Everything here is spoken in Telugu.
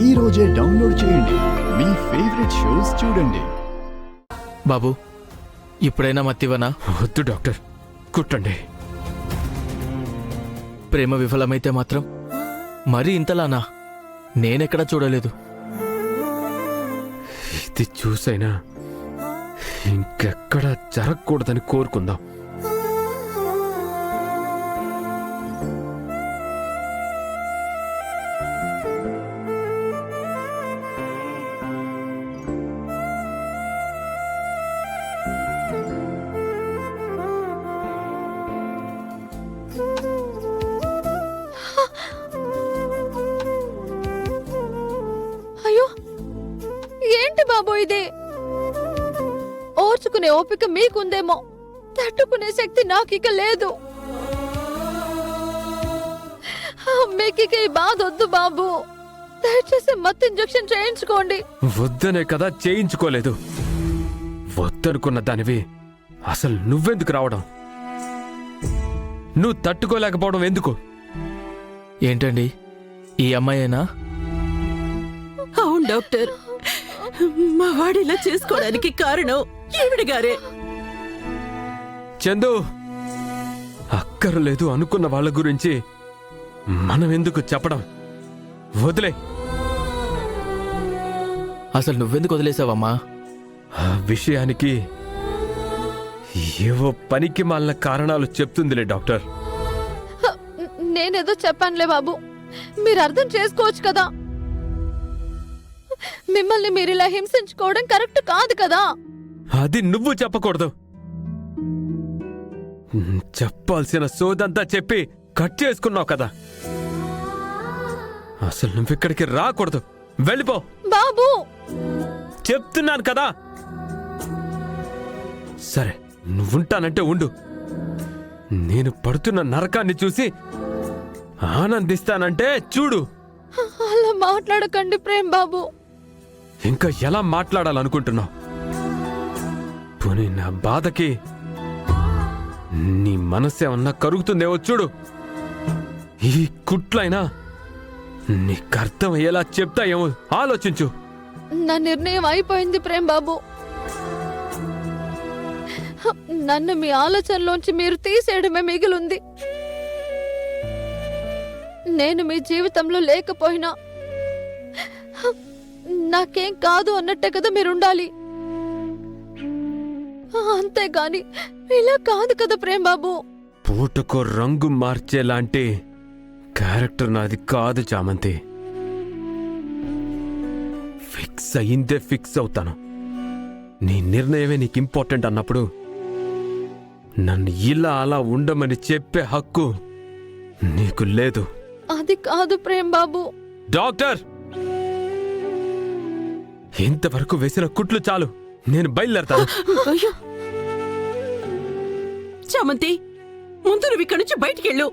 ఈ రోజే డౌన్లోడ్ చేయండి. మీ ఫేవరెట్ షోస్ చూడండి. బాబు, ఇప్పుడైనా మత్తివనా? వద్దు డాక్టర్, కుట్టండి. ప్రేమ విఫలమైతే మాత్రం మరీ ఇంతలానా? నేనెక్కడా చూడలేదు. ఇది చూసైనా ఇంకెక్కడా జరగకూడదని కోరుకుందాం. అయ్యో, ఏంటి బాబు ఇది? ఓర్చుకునే ఓపిక మీకుందేమో, తట్టుకునే శక్తి నాకిక లేదు. మీకిక ఈ బాధ వద్దు బాబు. దయచేసి మత్తు ఇంజెక్షన్ చేయించుకోండి. వద్దనే కదా చేయించుకోలేదు. వద్దనుకున్న దానివి అసలు నువ్వెందుకు రావడం? నువ్వు తట్టుకోలేకపోవడం ఎందుకు? ఏంటండి, ఈ అమ్మాయేనా? అవును డాక్టర్, మా వాడిలా చేసుకోవడానికి కారణం ఈవిడ గారే. చందు, అక్కర్లేదు అనుకున్న వాళ్ళ గురించి మనం ఎందుకు చెప్పడం? వదిలే. అసలు నువ్వెందుకు వదిలేసావమ్మా? ఆ విషయానికి ఏవో పనికి మాలిన కారణాలు చెప్తుందిలే డాక్టర్. నేనేదో చెప్పానులే బాబు, మీరు అర్థం చేసుకోవచ్చు కదా. మిమ్మల్ని మీరు ఇలా హింసించుకోవడం కరెక్ట్ కాదు కదా. అది నువ్వు చెప్పకూడదు. చెప్పాల్సిన సోదంతా చెప్పి కట్ చేసుకున్నావు కదా. అసలు నువ్విక్కడికి రాకూడదు. వెళ్ళిపో బాబు. చెప్తున్నాను కదా. సరే, నువ్వుంటానంటే ఉండు. నేను పడుతున్న నరకాన్ని చూసి ఆనందిస్తానంటే చూడు. అలా మాట్లాడకండి ప్రేమ్ బాబు. ఇంకా ఎలా మాట్లాడాలనుకుంటున్నావు? పోనీ నా బాధకి నీ మనసేమన్నా కరుగుతుందేమో చూడు. ఈ కుట్లైనా నీకు అర్థమయ్యేలా చెప్తాయేమో ఆలోచించు. నా నిర్ణయం అయిపోయింది ప్రేమ్ బాబు. నన్ను మీ ఆలోచనలోంచి మీరు తీసేయడమే మిగిలింది. నేను మీ జీవితంలో లేకపోయినా నాకేం కాదు అన్నట్టే కదా మీరుండాలి. అంతేగాని ఇలా కాదు కదా ప్రేమ్ బాబు. పూటకో రంగు మార్చేలాంటి క్యారెక్టర్ నాది కాదు చామంతి. ఫిక్స్ అయిందే ఫిక్స్ అవుతాను. నీ నిర్ణయమే నీకు ఇంపార్టెంట్ అన్నప్పుడు నన్ను ఇలా అలా ఉండమని చెప్పే హక్కు నీకు లేదు. అది కాదు ప్రేమ్ బాబు. డాక్టర్, ఇంతవరకు వేసిన కుట్లు చాలు. నేను బయలుదేరతాను. అయ్యో చామంతి, ముందు నువ్వు ఇక్కడి నుంచి బయటికెళ్ళు.